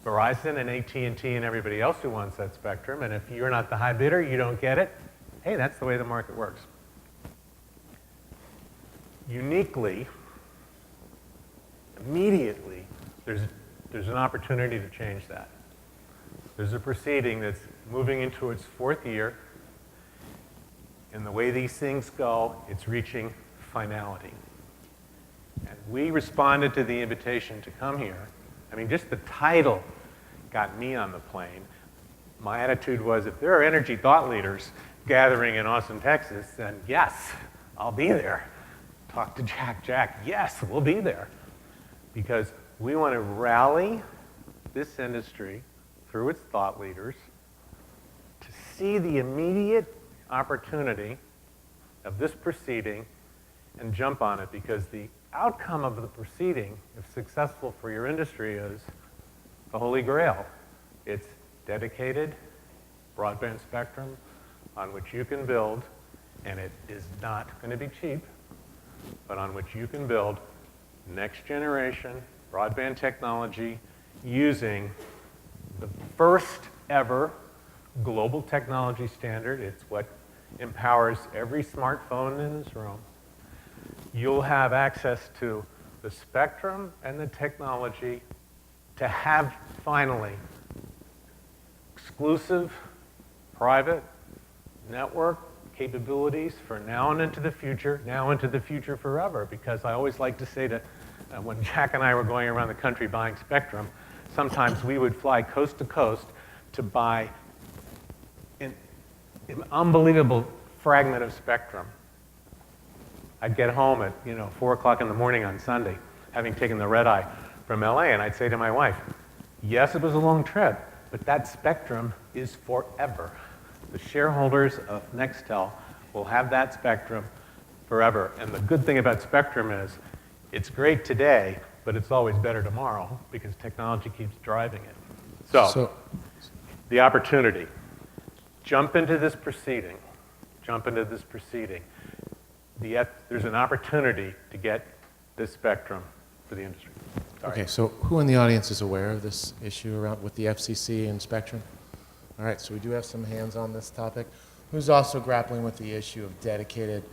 Verizon and AT&T and everybody else who wants that spectrum, and if you're not the high bidder, you don't get it. Hey, that's the way the market works. Uniquely, immediately, there's an opportunity to change that. There's a proceeding that's moving into its 4th year, and the way these things go, it's reaching finality. And we responded to the invitation to come here. I mean, just the title got me on the plane. My attitude was, if there are energy thought leaders gathering in Austin, Texas, then yes, I'll be there. Talk to Jack, yes, we'll be there. Because we want to rally this industry through its thought leaders to see the immediate opportunity of this proceeding and jump on it, because the outcome of the proceeding, if successful for your industry, is the Holy Grail. It's dedicated broadband spectrum on which you can build, and it is not going to be cheap, but on which you can build next generation broadband technology using the first ever global technology standard. It's what empowers every smartphone in this room. You'll have access to the spectrum and the technology to have, finally, exclusive private network capabilities for now and into the future forever. Because I always like to say that when Jack and I were going around the country buying spectrum, sometimes we would fly coast to coast to buy an unbelievable fragment of spectrum. I'd get home at 4 o'clock in the morning on Sunday, having taken the red eye from LA, and I'd say to my wife, yes, it was a long trip, but that spectrum is forever. The shareholders of Nextel will have that spectrum forever. And the good thing about spectrum is it's great today, but it's always better tomorrow because technology keeps driving it. So the opportunity. Jump into this proceeding. There's an opportunity to get this spectrum for the industry. Sorry. Okay, so who in the audience is aware of this issue around with the FCC and spectrum? All right, so we do have some hands on this topic. Who's also grappling with the issue of dedicated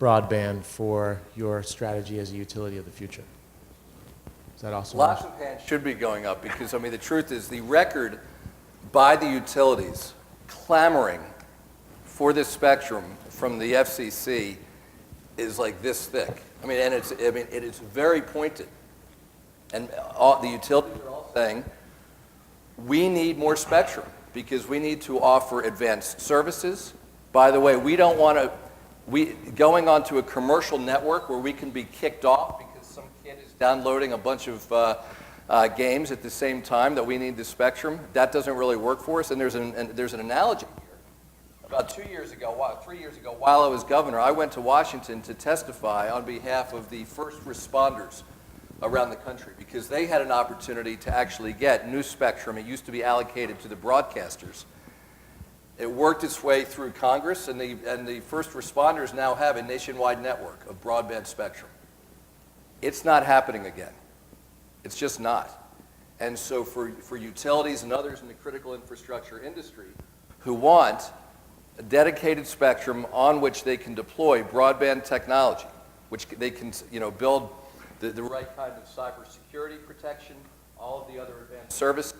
broadband for your strategy as a utility of the future? Is that also? Lots of hands should be going up because, I mean, the truth is the record by the utilities clamoring for this spectrum from the FCC is like this thick. I mean, and it is very pointed. And the utilities are all saying, we need more spectrum because we need to offer advanced services. By the way, we don't want to, going onto a commercial network where we can be kicked off because some kid is downloading a bunch of games at the same time that we need the spectrum, that doesn't really work for us. And there's an analogy here. About 3 years ago, while I was governor, I went to Washington to testify on behalf of the first responders around the country because they had an opportunity to actually get new spectrum. It used to be allocated to the broadcasters. It worked its way through Congress, and the first responders now have a nationwide network of broadband spectrum. It's not happening again. It's just not. And so for utilities and others in the critical infrastructure industry who want a dedicated spectrum on which they can deploy broadband technology, which they can build the right kind of cybersecurity protection, all of the other advanced services,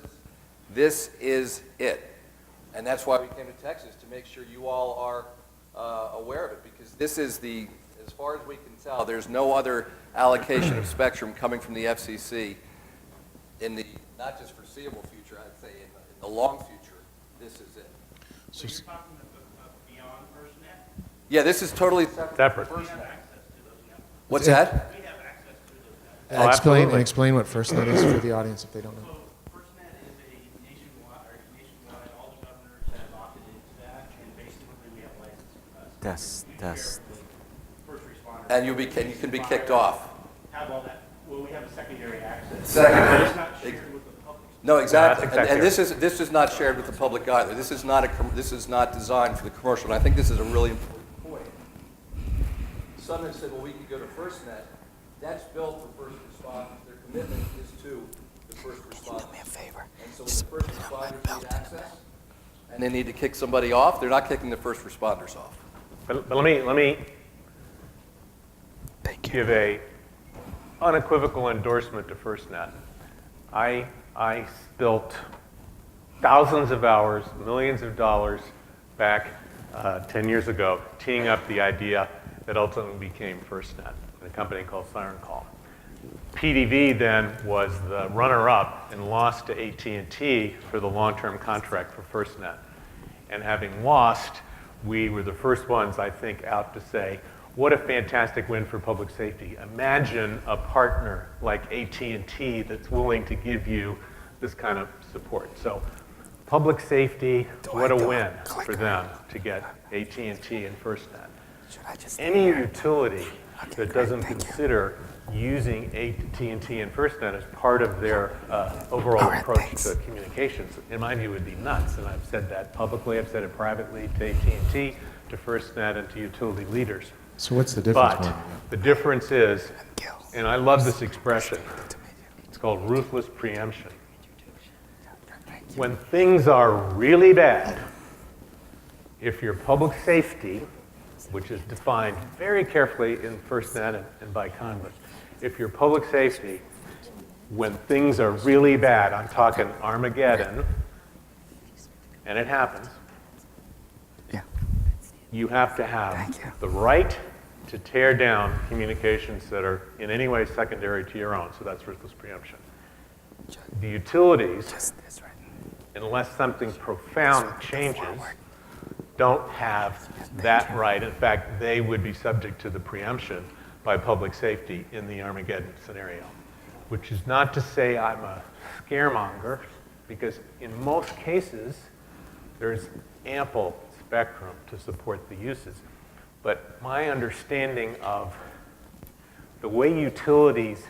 this is it. And that's why we came to Texas, to make sure you all are aware of it, because this is as far as we can tell, there's no other allocation of spectrum coming from the FCC in the, not just foreseeable future, I'd say in the long future, this is it. So you're talking about beyond FirstNet? Yeah, this is totally separate. We have access to those networks. What's that? We have access to those networks. Explain what FirstNet is for the audience if they don't know. So FirstNet is a nationwide, all the governors have opted into that, and basically we have license for us. Test. First responders. And you can be kicked off. Have all that, well, we have a secondary access. Secondary. But it's not shared with the public. No, exactly. That's exactly And this is not shared with the public either. This is not designed for the commercial. And I think this is a really important point. Some have said, well, we could go to FirstNet. That's built for first responders. Their commitment is to the first responders. Do me a favor. And so when the first responders need access, and they need to kick somebody off, they're not kicking the first responders off. But let me give a unequivocal endorsement to FirstNet. I spilt thousands of hours, millions of dollars back 10 years ago, teeing up the idea that ultimately became FirstNet, a company called Siren Call. PDV then was the runner-up and lost to AT&T for the long-term contract for FirstNet. And having lost, we were the first ones, I think, out to say, what a fantastic win for public safety. Imagine a partner like AT&T that's willing to give you this kind of support. So public safety, what a win for them to get AT&T and FirstNet. Any utility that doesn't consider using AT&T and FirstNet as part of their overall approach to communications, in my view, would be nuts. And I've said that publicly, I've said it privately to AT&T, to FirstNet, and to utility leaders. So what's the difference? But the difference is, and I love this expression, it's called ruthless preemption. When things are really bad, if your public safety, which is defined very carefully in FirstNet and by Congress, if your public safety, when things are really bad, I'm talking Armageddon, and it happens, you have to have the right to tear down communications that are in any way secondary to your own, so that's ruthless preemption. The utilities, unless something profound changes, don't have that right. In fact, they would be subject to the preemption by public safety in the Armageddon scenario, which is not to say I'm a scaremonger, because in most cases, there's ample spectrum to support the uses. But my understanding of the way utilities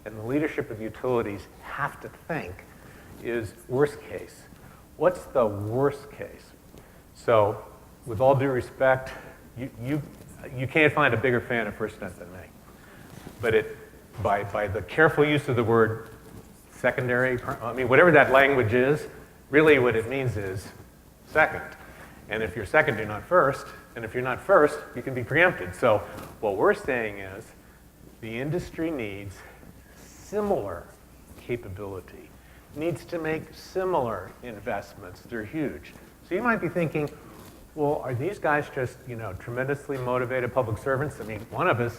and the leadership of utilities have to think is worst case. What's the worst case? So, with all due respect, you can't find a bigger fan of FirstNet than me. But by the careful use of the word secondary, I mean, whatever that language is, really what it means is second. And if you're second, you're not first. And if you're not first, you can be preempted. So what we're saying is the industry needs similar capability, needs to make similar investments. They're huge. So you might be thinking, well, are these guys just, tremendously motivated public servants? I mean, one of us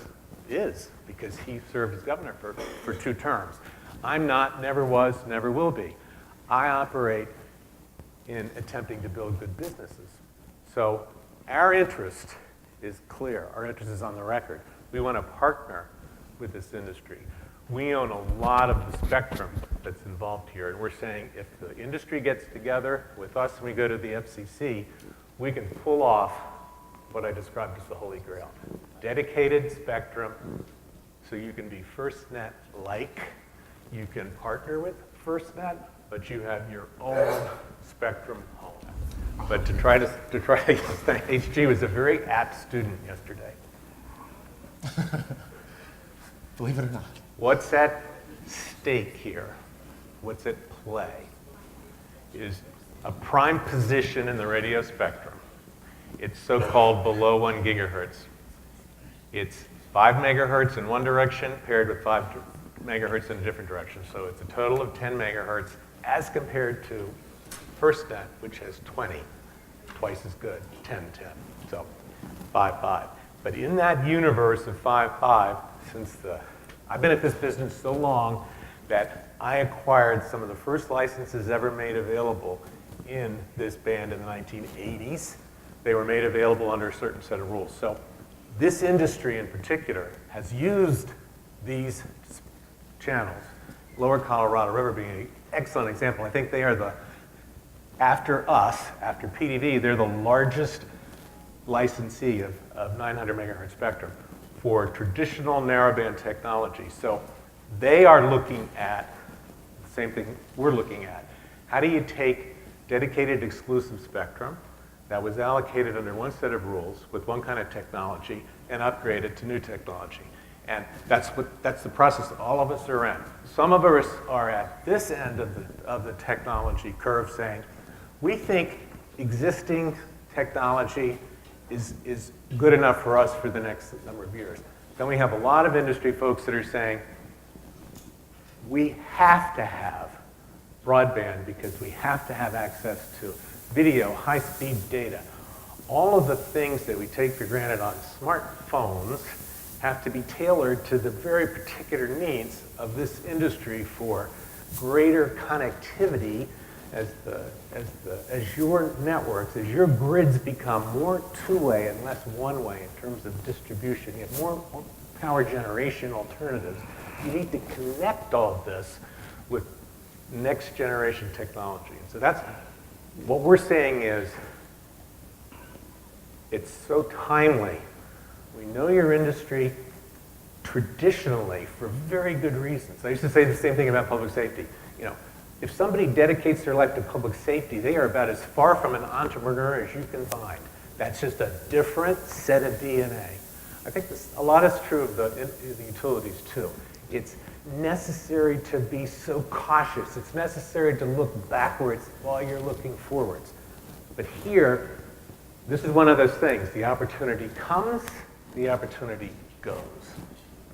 is, because he served as governor for 2 terms. I'm not, never was, never will be. I operate in attempting to build good businesses. So our interest is clear. Our interest is on the record. We want to partner with this industry. We own a lot of the spectrum that's involved here, and we're saying if the industry gets together with us and we go to the FCC, we can pull off what I described as the Holy Grail. Dedicated spectrum, so you can be FirstNet-like. You can partner with FirstNet, but you have your own spectrum home. But to try to HG was a very apt student yesterday. Believe it or not. What's at stake here, what's at play, is a prime position in the radio spectrum. It's so-called below 1 gigahertz. It's 5 megahertz in one direction paired with 5 megahertz in a different direction. So it's a total of 10 megahertz as compared to FirstNet, which has 20, twice as good, 10, 10. So 5, 5. But in that universe of 5, 5, I've been at this business so long that I acquired some of the first licenses ever made available in this band in the 1980s. They were made available under a certain set of rules. So this industry in particular has used these channels, Lower Colorado River being an excellent example. I think they are after us, after PDV, they're the largest licensee of 900 megahertz spectrum for traditional narrowband technology. So they are looking at the same thing we're looking at. How do you take dedicated exclusive spectrum that was allocated under one set of rules with one kind of technology and upgrade it to new technology? And that's the process that all of us are in. Some of us are at this end of the technology curve saying, we think existing technology is good enough for us for the next number of years. Then we have a lot of industry folks that are saying, we have to have broadband because we have to have access to video, high-speed data. All of the things that we take for granted on smartphones have to be tailored to the very particular needs of this industry for greater connectivity as your networks, as your grids become more two-way and less one-way in terms of distribution, you have more power generation alternatives. You need to connect all of this with next generation technology. And so that's what we're saying is it's so timely. We know your industry traditionally for very good reasons. I used to say the same thing about public safety. You know, if somebody dedicates their life to public safety, they are about as far from an entrepreneur as you can find. That's just a different set of DNA. I think a lot is true of the utilities too. It's necessary to be so cautious. It's necessary to look backwards while you're looking forwards. But here, this is one of those things. The opportunity comes, the opportunity goes.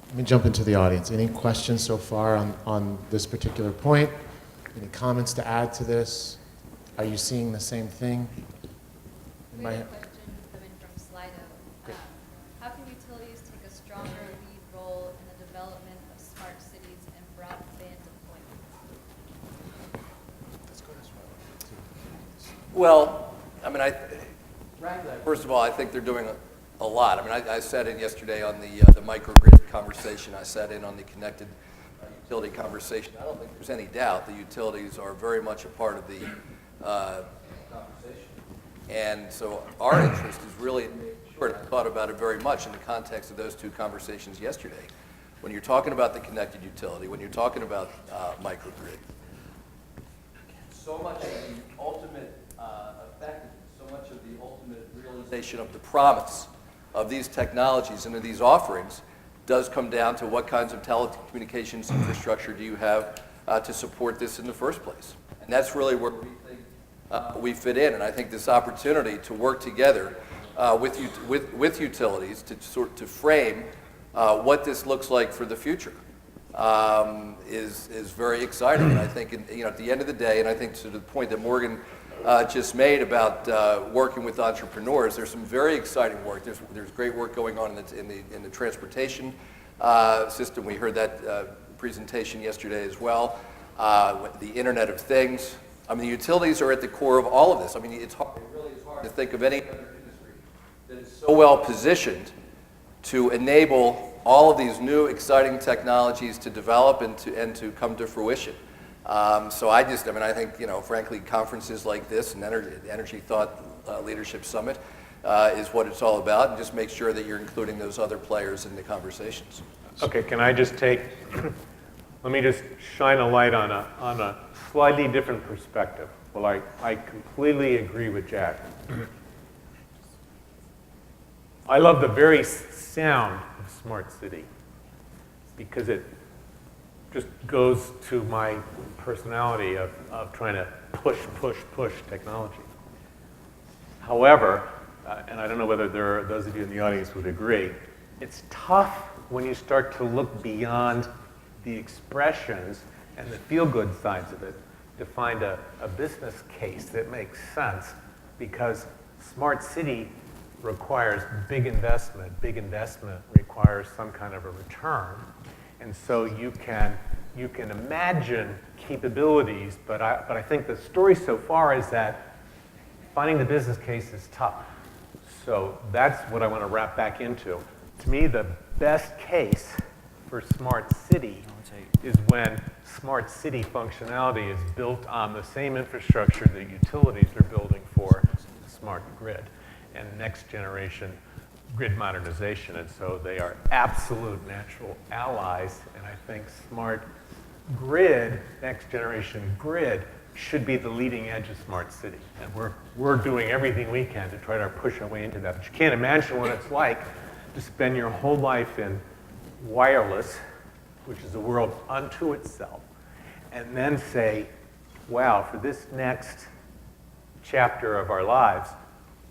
Let me jump into the audience. Any questions so far on this particular point? Any comments to add to this? Are you seeing the same thing? We have a question coming from Slido. How can utilities take a stronger lead role in the development of smart cities and broadband deployment? Well, I mean, first of all, I think they're doing a lot. I mean, I sat in yesterday on the microgrid conversation. I sat in on the connected utility conversation. I don't think there's any doubt the utilities are very much a part of the conversation. And so our interest is really in making sure, and I thought about it very much in the context of those two conversations yesterday. When you're talking about the connected utility, when you're talking about microgrid, so much of the ultimate effectiveness, so much of the ultimate realization of the promise of these technologies and of these offerings does come down to what kinds of telecommunications infrastructure do you have to support this in the first place. And that's really where we think we fit in. And I think this opportunity to work together with utilities to frame what this looks like for the future is very exciting. And I think, at the end of the day, and I think to the point that Morgan just made about working with entrepreneurs, there's some very exciting work. There's great work going on in the transportation system. We heard that presentation yesterday as well. The Internet of Things. I mean, the utilities are at the core of all of this. I mean, it really is hard to think of any other industry that is so well positioned to enable all of these new exciting technologies to develop and to come to fruition. So I think, frankly, conferences like this and Energy Thought Leadership Summit is what it's all about, and just make sure that you're including those other players in the conversations. Okay, can I just let me just shine a light on a slightly different perspective. Well, I completely agree with Jack. I love the very sound of smart city because it just goes to my personality of trying to push technology. However, and I don't know whether there are those of you in the audience would agree, it's tough when you start to look beyond the expressions and the feel-good sides of it to find a business case that makes sense, because smart city requires big investment. Big investment requires some kind of a return. And so you can imagine capabilities, but I think the story so far is that finding the business case is tough. So that's what I want to wrap back into. To me, the best case for smart city is when smart city functionality is built on the same infrastructure that utilities are building for smart grid and next generation grid modernization. And so they are absolute natural allies. And I think smart grid, next generation grid, should be the leading edge of smart city. And we're doing everything we can to try to push our way into that. But you can't imagine what it's like to spend your whole life in wireless, which is a world unto itself, and then say, wow, for this next chapter of our lives,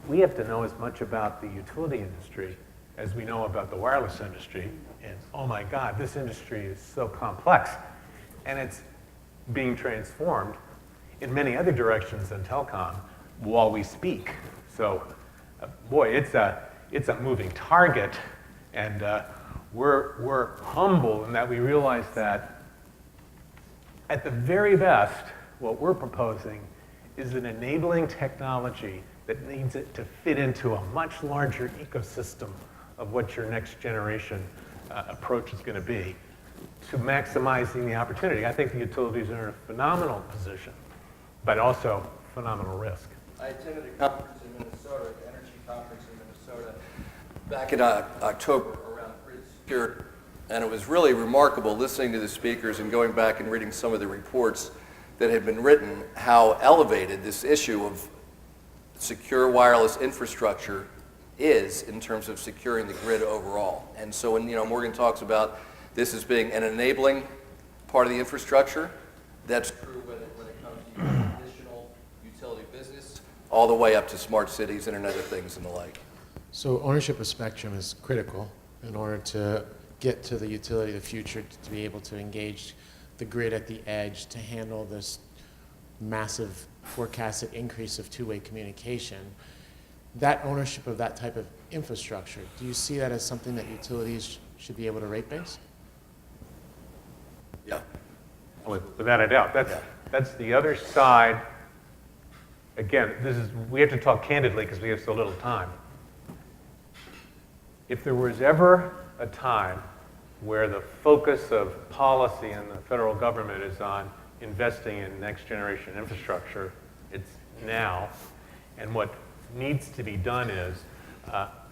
we have to know as much about the utility industry as we know about the wireless industry. And oh my God, this industry is so complex. And it's being transformed in many other directions than telecom while we speak. So, boy, it's a moving target. And we're humble in that we realize that at the very best, what we're proposing is an enabling technology that needs it to fit into a much larger ecosystem of what your next generation approach is going to be to maximizing the opportunity. I think the utilities are in a phenomenal position, but also phenomenal risk. I attended a conference in Minnesota, an energy conference in Minnesota, back in October around grid security, and it was really remarkable listening to the speakers and going back and reading some of the reports that had been written, how elevated this issue of secure wireless infrastructure is in terms of securing the grid overall. And so when Morgan talks about this as being an enabling part of the infrastructure, that's true when it comes to traditional utility business, all the way up to smart cities, Internet of Things, and the like. So ownership of spectrum is critical in order to get to the utility of the future, to be able to engage the grid at the edge, to handle this massive forecasted increase of two-way communication. That ownership of that type of infrastructure, do you see that as something that utilities should be able to rate base? Yeah. Without a doubt. That's the other side. Again, we have to talk candidly because we have so little time. If there was ever a time where the focus of policy in the federal government is on investing in next generation infrastructure, it's now. And what needs to be done is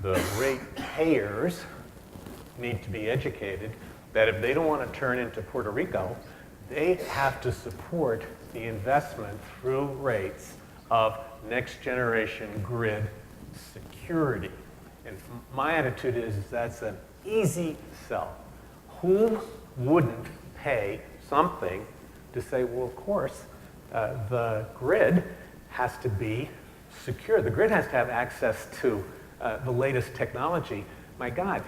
the ratepayers need to be educated that if they don't want to turn into Puerto Rico, they have to support the investment through rates of next generation grid security. And my attitude is that's an easy sell. Who wouldn't pay something to say, well, of course, the grid has to be secure. The grid has to have access to the latest technology. My God,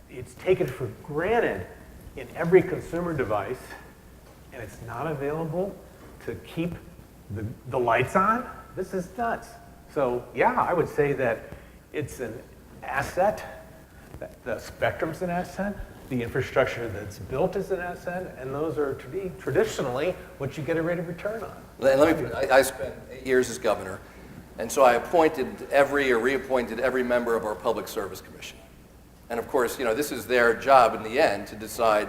it's taken for granted in every consumer device, and it's not available to keep the lights on. This is nuts. So yeah, I would say that it's an asset, that the spectrum's an asset, the infrastructure that's built is an asset, and those are to be traditionally what you get a rate of return on. I spent 8 years as governor, and so I reappointed every member of our Public Service Commission. And of course, this is their job in the end to decide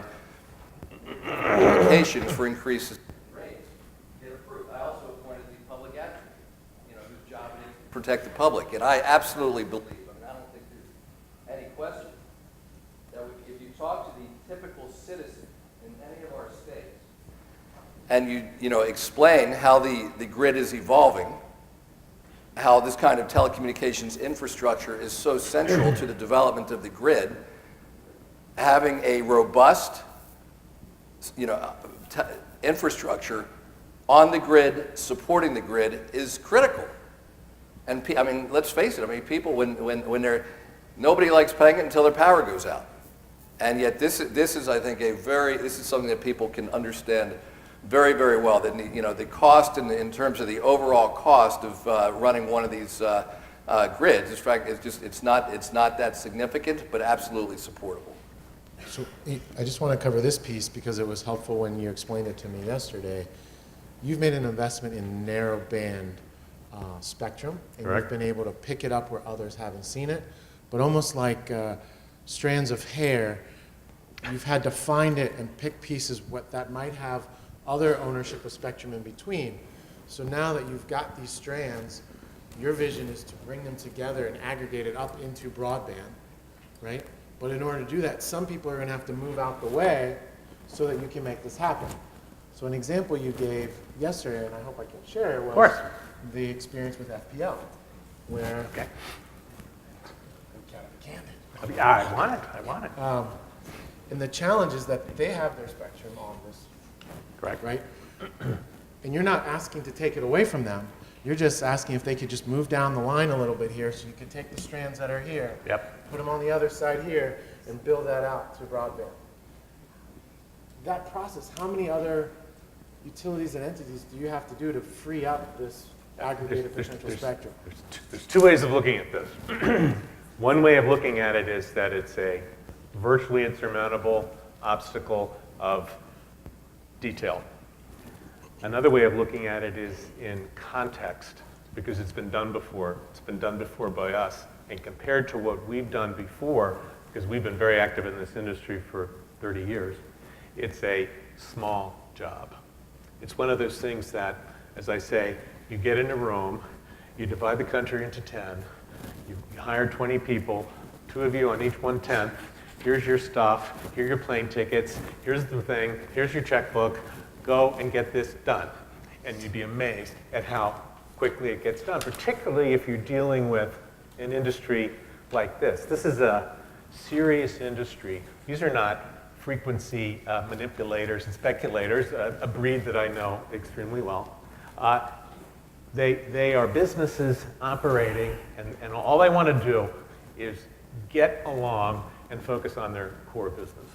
applications for increases in rates get approved. I also appointed the public advocate, whose job it is to protect the public. And I absolutely believe, I don't think there's any question, that if you talk to the typical citizen in any of our states, and you explain how the grid is evolving, how this kind of telecommunications infrastructure is so central to the development of the grid, having a robust infrastructure on the grid, supporting the grid, is critical. And let's face it. People when nobody likes paying it until their power goes out, and yet this is I think this is something that people can understand very, very well. That the cost in terms of the overall cost of running one of these grids, in fact, it's not that significant, but absolutely supportable. So I just want to cover this piece because it was helpful when you explained it to me yesterday. You've made an investment in narrow band spectrum, and Correct. You've been able to pick it up where others haven't seen it, but almost like strands of hair, you've had to find it and pick pieces that might have other ownership of spectrum in between. So now that you've got these strands, your vision is to bring them together and aggregate it up into broadband, right? But in order to do that, some people are going to have to move out the way so that you can make this happen. So an example you gave yesterday, and I hope I can share, was the experience with FPL, where Okay. I'm kind of candid. I want it. And the challenge is that they have their spectrum on this, Correct. right? And you're not asking to take it away from them. You're just asking if they could just move down the line a little bit here so you could take the strands that are here, Yep. put them on the other side here, and build that out to broadband. That process, how many other utilities and entities do you have to do to free up this aggregated potential spectrum? There's two ways of looking at this. One way of looking at it is that it's a virtually insurmountable obstacle of detail. Another way of looking at it is in context, because it's been done before. It's been done before by us. And compared to what we've done before, because we've been very active in this industry for 30 years, it's a small job. It's one of those things that, as I say, you get in a room, you divide the country into 10, you hire 20 people, 2 of you on each 1/10, here's your stuff, here are your plane tickets, here's the thing, here's your checkbook, go and get this done. And you'd be amazed at how quickly it gets done, particularly if you're dealing with an industry like this. This is a serious industry. These are not frequency manipulators and speculators, a breed that I know extremely well. They are businesses operating, and all they want to do is get along and focus on their core business.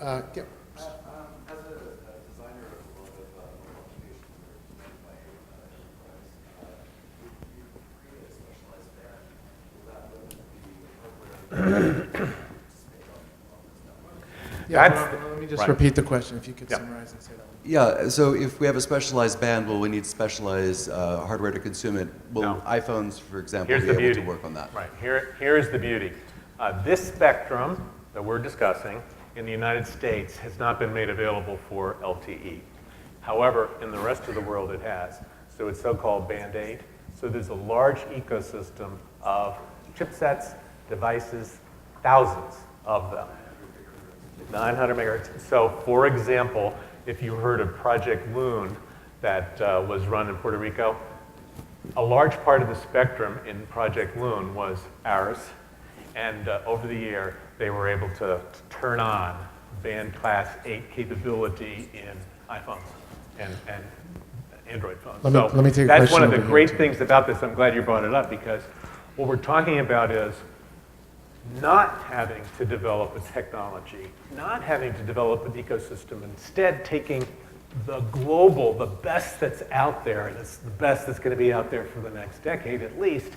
As a designer of a lot of mobile applications that are designed by enterprise, you create a specialized band. Will that limit the hardware participate on this network? Yeah, That's- let me just right. repeat the question, if you could Yeah. summarize and say that. Yeah, so if we have a specialized band, will we need specialized hardware to consume it? Will No. iPhones, for example, Here's be the able beauty. to work on that? Right, here is the beauty. This spectrum that we're discussing in the United States has not been made available for LTE. However, in the rest of the world it has. So it's so-called BandAid. So there's a large ecosystem of chipsets, devices, thousands of them. 900 megahertz. So for example, if you heard of Project Loon that was run in Puerto Rico, a large part of the spectrum in Project Loon was ours. And over the year, they were able to turn on band class 8 capability in iPhones and Android phones. Let me take a that's one question of the over here, great too. things about this. I'm glad you brought it up, because what we're talking about is not having to develop a technology, not having to develop an ecosystem, instead taking the global, the best that's out there, and it's the best that's going to be out there for the next decade at least,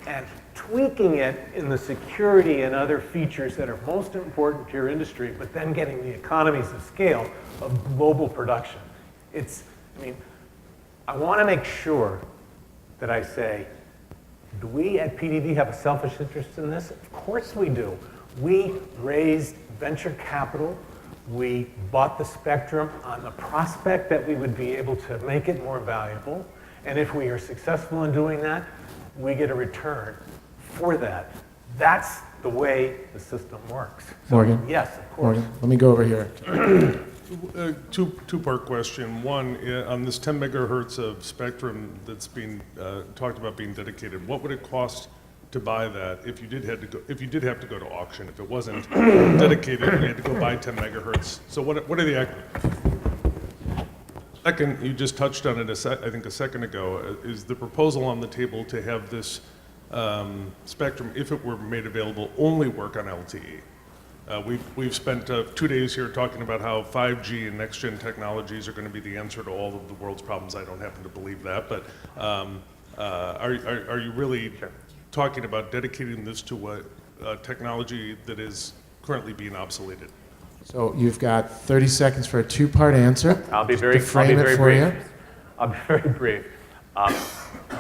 and tweaking it in the security and other features that are most important to your industry, but then getting the economies of scale of global production. I want to make sure that I say, do we at PDD have a selfish interest in this? Of course we do. We raised venture capital. We bought the spectrum on the prospect that we would be able to make it more valuable. And if we are successful in doing that, we get a return for that. That's the way the system works. So, Morgan? yes, of course. Morgan, let me go over here. Two-part question. One, on this 10 megahertz of spectrum that's being talked about being dedicated, what would it cost to buy that if you did have to go to auction? If it wasn't dedicated, and you had to go buy 10 megahertz. So what are the? Second, you just touched on it I think a second ago. Is the proposal on the table to have this spectrum, if it were made available, only work on LTE? We've spent 2 days here talking about how 5G and next-gen technologies are going to be the answer to all of the world's problems. I don't happen to believe that, but are you really talking about dedicating this to a technology that is currently being obsoleted? So you've got 30 seconds for a two-part answer. I'll be Just very, to frame it for brief. you. I'll be very brief.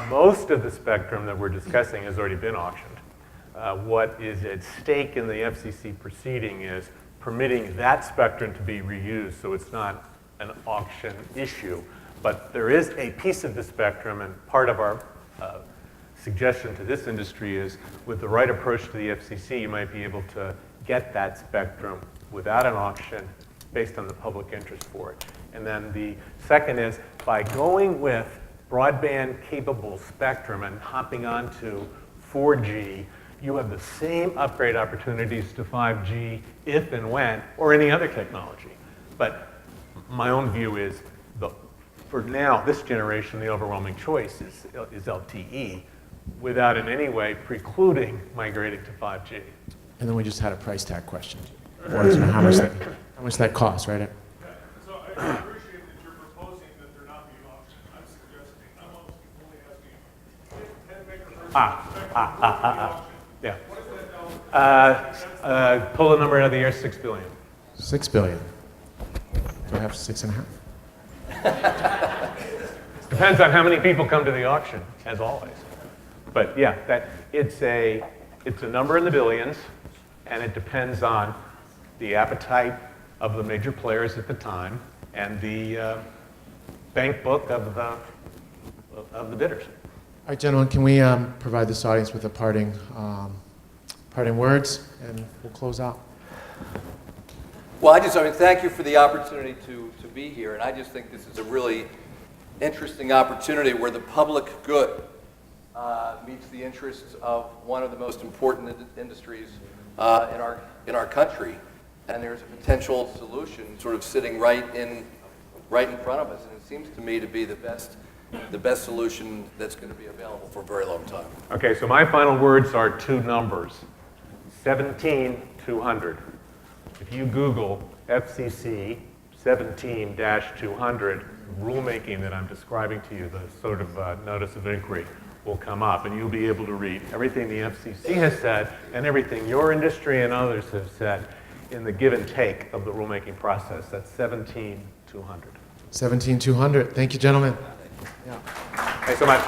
Most of the spectrum that we're discussing has already been auctioned. What is at stake in the FCC proceeding is permitting that spectrum to be reused, so it's not an auction issue. But there is a piece of the spectrum, and part of our suggestion to this industry is, with the right approach to the FCC, you might be able to get that spectrum without an auction based on the public interest for it. And then the second is, by going with broadband capable spectrum and hopping onto 4G, you have the same upgrade opportunities to 5G if and when, or any other technology. But my own view is, for now, this generation, the overwhelming choice is LTE, without in any way precluding migrating to 5G. And then we just had a price tag question. Wanted to know how much that costs, right? So I appreciate that you're proposing that there not be an auction. I'm suggesting, I'm only asking, if 10 megahertz auction, Yeah. what is that dollar? Pull the number out of the air, 6 billion. 6 billion. Do I have 6.5? Depends on how many people come to the auction, as always. But yeah, it's a number in the billions, and it depends on the appetite of the major players at the time and the bank book of the bidders. All right, gentlemen, can we provide this audience with a parting words, and we'll close out. Well, I mean, thank you for the opportunity to be here, and I just think this is a really interesting opportunity where the public good meets the interests of one of the most important industries in our country, and there's a potential solution sort of sitting right in front of us, and it seems to me to be the best solution that's going to be available for a very long time. Okay, so my final words are two numbers, 17,200. If you Google FCC 17-200 rulemaking that I'm describing to you, the sort of notice of inquiry will come up, and you'll be able to read everything the FCC has said and everything your industry and others have said in the give and take of the rulemaking process. That's 17,200. 17,200. Thank you, gentlemen. Thanks so much.